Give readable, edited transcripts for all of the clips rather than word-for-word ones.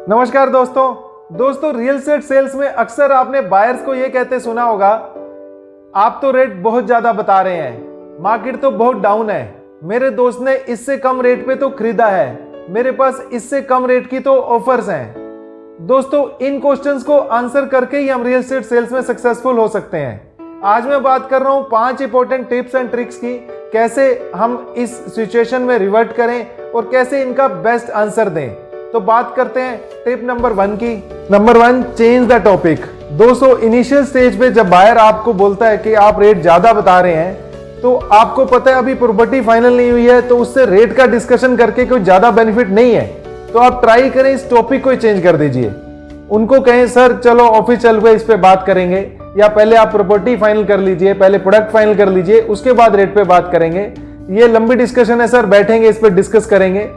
नमस्कार दोस्तों real estate sales में अक्सर आपने बायर्स को ये कहते सुना होगा, आप तो रेट बहुत ज्यादा बता रहे हैं, मार्केट तो बहुत डाउन है, मेरे दोस्त ने इससे कम रेट पे तो खरीदा है, मेरे पास इससे कम रेट की तो ऑफर्स हैं। दोस्तों इन क्वेश्चंस को आंसर करके ही हम रियल एस्टेट सेल्स में सक्सेसफुल हो सकते हैं। आज मैं बात कर रहा हूं 5 इंपॉर्टेंट टिप्स एंड ट्रिक्स की, कैसे हम इस सिचुएशन में रिवर्ट करें और कैसे इनका बेस्ट आंसर दें। तो बात करते हैं टिप नंबर 1 की। Number 1, change the topic. दोस्तों इनिशियल स्टेज पे जब बायर आपको बोलता है कि आप रेट ज्यादा बता रहे हैं, तो आपको पता है अभी प्रॉपर्टी फाइनल नहीं हुई है, तो उससे रेट का डिस्कशन करके कोई ज्यादा बेनिफिट नहीं है। तो आप ट्राई करें इस टॉपिक को चेंज कर दीजिए। उनको कहें सर चलो ऑफिस चल पे इस पे बात करेंगे, या पहले आप प्रॉपर्टी फाइनल कर लीजिए, पहले प्रोडक्ट फाइनल कर लीजिए, उसके बाद रेट पे बात करेंगे। ये लंबी डिस्कशन है सर, बैठेंगे इस पे डिस्कस करेंगे।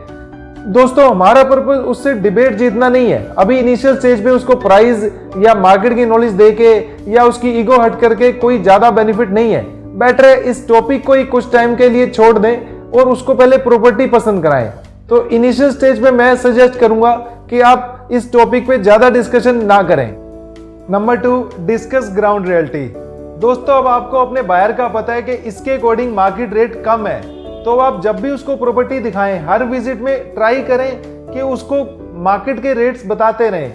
दोस्तों हमारा पर्पस उससे डिबेट जीतना नहीं है। अभी इनिशियल स्टेज पे उसको प्राइस या मार्केट की नॉलेज देके या उसकी ईगो हट करके कोई ज्यादा बेनिफिट नहीं है। बेटर है इस टॉपिक को ही कुछ टाइम के लिए छोड़ दें और उसको पहले प्रॉपर्टी पसंद कराएं। तो इनिशियल स्टेज पे मैं सजेस्ट करूंगा कि आप इस टॉपिक पे ज्यादा डिस्कशन ना करें। Number 2, discuss ground reality. दोस्तों अब आपको अपने बायर का पता है कि इसके अकॉर्डिंग मार्केट रेट कम है, तो आप जब भी उसको प्रॉपर्टी दिखाएं, हर विजिट में ट्राई करें कि उसको मार्केट के रेट्स बताते रहें।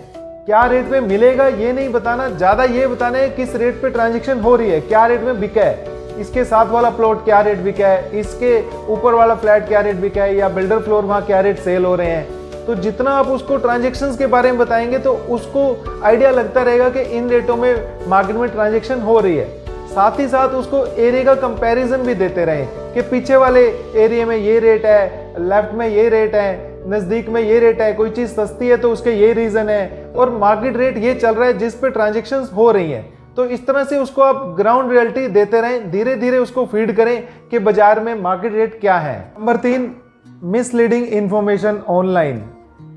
क्या रेट पे मिलेगा ये नहीं बताना, ज्यादा ये बताना है किस रेट पे ट्रांजैक्शन हो रही है, क्या रेट में बिका है, इसके साथ वाला प्लॉट क्या रेट बिका है, इसके ऊपर वाला फ्लैट क्या रेट बिका है, या बिल्डर फ्लोर वहां क्या रेट सेल हो रहे हैं। तो जितना आप उसको ट्रांजेक्शन्स के बारे में बताएंगे तो उसको आइडिया लगता रहेगा कि इन रेटों में मार्केट में ट्रांजेक्शन हो रही है। साथ ही साथ उसको एरिया का कंपैरिजन भी देते रहें कि पीछे वाले एरिया में ये रेट है, लेफ्ट में ये रेट है, नजदीक में ये रेट है, कोई चीज सस्ती है तो उसके ये रीजन है, और मार्केट रेट ये चल रहा है जिस पे ट्रांजेक्शन्स हो रही हैं। तो इस तरह से उसको आप ग्राउंड रियलिटी देते रहें, धीरे धीरे उसको फीड करें कि बाजार में मार्केट रेट क्या है। Number 3, misleading information online.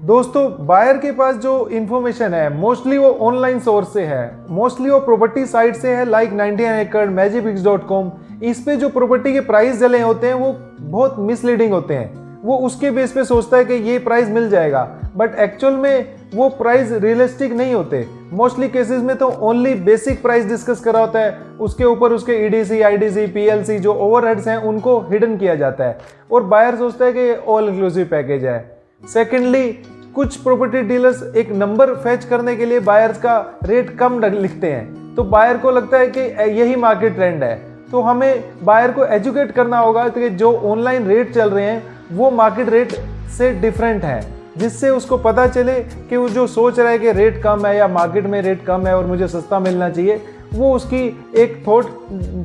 दोस्तों बायर के पास जो इंफॉर्मेशन है मोस्टली वो ऑनलाइन सोर्स से है, मोस्टली वो प्रॉपर्टी साइट से है, लाइक 99acres, magicbricks.com। इस पे जो प्रॉपर्टी के प्राइस डले होते हैं वो बहुत मिसलीडिंग होते हैं। वो उसके बेस पे सोचता है कि ये प्राइस मिल जाएगा, बट एक्चुअल में वो प्राइस रियलिस्टिक नहीं होते। मोस्टली केसेस में तो ओनली बेसिक प्राइस डिस्कस करा होता है, उसके ऊपर उसके ईडीसी, आईडीसी, पीएलसी जो ओवरहेड्स हैं उनको हिडन किया जाता है, और बायर सोचता है कि ये ऑल इंक्लूसिव पैकेज है। सेकेंडली, कुछ प्रॉपर्टी डीलर्स एक नंबर फैच करने के लिए बायर्स का रेट कम लिखते हैं, तो बायर को लगता है कि यही मार्केट ट्रेंड है। तो हमें बायर को एजुकेट करना होगा कि जो ऑनलाइन रेट चल रहे हैं वो मार्केट रेट से डिफरेंट है, जिससे उसको पता चले कि वो जो सोच रहा है कि रेट कम है या मार्केट में रेट कम है और मुझे सस्ता मिलना चाहिए, वो उसकी एक थॉट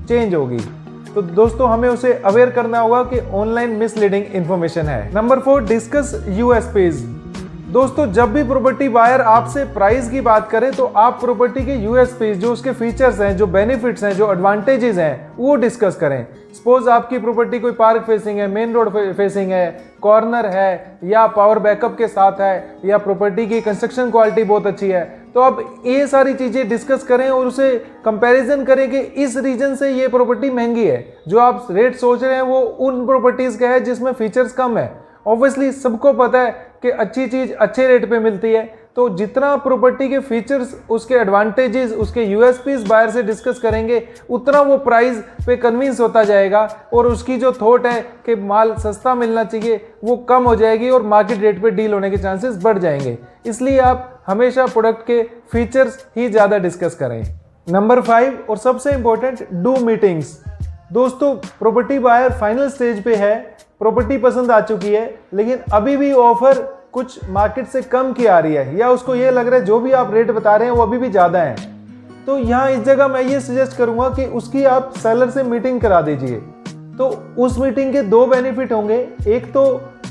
चेंज होगी। तो दोस्तों हमें उसे अवेयर करना होगा कि ऑनलाइन मिसलीडिंग इंफॉर्मेशन है। Number 4, discuss USPs. दोस्तों जब भी प्रॉपर्टी बायर आपसे प्राइस की बात करें तो आप प्रॉपर्टी के यूएसपी, जो उसके फीचर्स हैं, जो बेनिफिट्स हैं, जो एडवांटेजेस हैं, वो डिस्कस करें। सपोज आपकी प्रॉपर्टी कोई पार्क फेसिंग है, मेन रोड फेसिंग है, कॉर्नर है, या पावर बैकअप के साथ है, या प्रॉपर्टी की कंस्ट्रक्शन क्वालिटी बहुत अच्छी है, तो आप ये सारी चीजें डिस्कस करें और उसे कंपैरिजन करें कि इस रीजन से ये प्रॉपर्टी महंगी है। जो आप रेट सोच रहे हैं वो उन प्रॉपर्टीज का है जिसमें फीचर्स कम है। ऑब्वियसली सबको पता है कि अच्छी चीज अच्छे रेट पे मिलती है, तो जितना प्रॉपर्टी के फीचर्स, उसके एडवांटेजेस, उसके यूएसपीज बायर से डिस्कस करेंगे, उतना वो प्राइस पे कन्विंस होता जाएगा, और उसकी जो थॉट है कि माल सस्ता मिलना चाहिए वो कम हो जाएगी और मार्केट रेट पे डील होने के चांसेस बढ़ जाएंगे। इसलिए आप हमेशा प्रोडक्ट के फीचर्स ही ज्यादा डिस्कस करें। नंबर 5 और सबसे इंपॉर्टेंट, डू मीटिंग्स। दोस्तों प्रॉपर्टी बायर फाइनल स्टेज पे है, प्रॉपर्टी पसंद आ चुकी है, लेकिन अभी भी ऑफर कुछ मार्केट से कम की आ रही है, या उसको ये लग रहा है जो भी आप रेट बता रहे हैं वो अभी भी ज़्यादा है। तो यहाँ इस जगह मैं ये सजेस्ट करूंगा कि उसकी आप सेलर से मीटिंग करा दीजिए। तो उस मीटिंग के 2 बेनिफिट होंगे। एक तो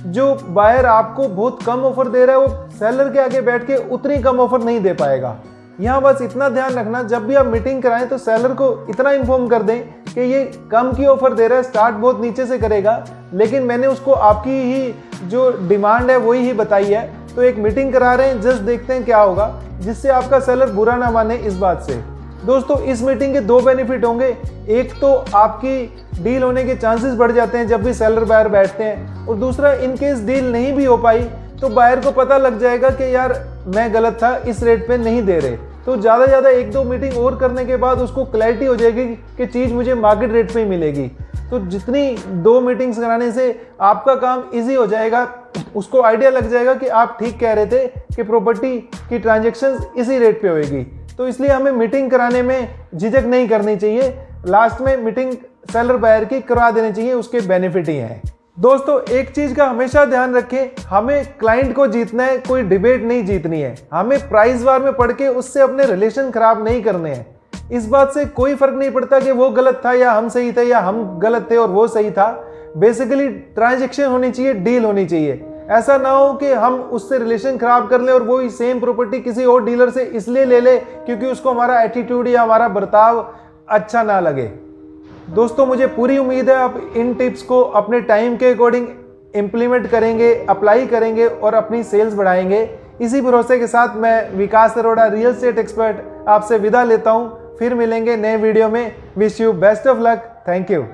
जो बायर आपको बहुत कम ऑफर दे रहा है वो सेलर के आगे बैठ के उतनी कम ऑफर नहीं दे पाएगा। यहाँ बस इतना ध्यान रखना, जब भी आप मीटिंग कराएं तो सेलर को इतना इन्फॉर्म कर दें कि ये कम की ऑफर दे रहा है, स्टार्ट बहुत नीचे से करेगा, लेकिन मैंने उसको आपकी ही जो डिमांड है वही ही बताई है, तो एक मीटिंग करा रहे हैं, जस्ट देखते हैं क्या होगा, जिससे आपका सेलर बुरा ना माने इस बात से। दोस्तों इस मीटिंग के 2 बेनिफिट होंगे। एक तो आपकी डील होने के चांसेस बढ़ जाते हैं जब भी सेलर बायर बैठते हैं, और दूसरा इनकेस डील नहीं भी हो पाई तो बायर को पता लग जाएगा कि यार मैं गलत था, इस रेट पे नहीं दे रहे। तो ज़्यादा से ज़्यादा 1-2 मीटिंग और करने के बाद उसको क्लैरिटी हो जाएगी कि चीज़ मुझे मार्केट रेट पे ही मिलेगी। तो जितनी 2 मीटिंग्स कराने से आपका काम इजी हो जाएगा, उसको आइडिया लग जाएगा कि आप ठीक कह रहे थे कि प्रॉपर्टी की ट्रांजेक्शन इसी रेट पे होएगी। तो इसलिए हमें मीटिंग कराने में झिझक नहीं करनी चाहिए, लास्ट में मीटिंग सेलर बायर की करवा देनी चाहिए, उसके बेनिफिट ही हैं। दोस्तों एक चीज का हमेशा ध्यान रखें, हमें क्लाइंट को जीतना है, कोई डिबेट नहीं जीतनी है। हमें प्राइस वार में पढ़ के उससे अपने रिलेशन खराब नहीं करने हैं। इस बात से कोई फर्क नहीं पड़ता कि वो गलत था या हम सही थे, या हम गलत थे और वो सही था। बेसिकली ट्रांजेक्शन होनी चाहिए, डील होनी चाहिए। ऐसा ना हो कि हम उससे रिलेशन खराब कर लें और वो ही सेम प्रॉपर्टी किसी और डीलर से इसलिए ले ले क्योंकि उसको हमारा एटीट्यूड या हमारा बर्ताव अच्छा ना लगे। दोस्तों मुझे पूरी उम्मीद है आप इन टिप्स को अपने टाइम के अकॉर्डिंग इम्प्लीमेंट करेंगे, अप्लाई करेंगे और अपनी सेल्स बढ़ाएंगे। इसी भरोसे के साथ मैं विकास अरोड़ा, रियल एस्टेट एक्सपर्ट, आपसे विदा लेता हूं। फिर मिलेंगे नए वीडियो में। Wish you best of luck. Thank you.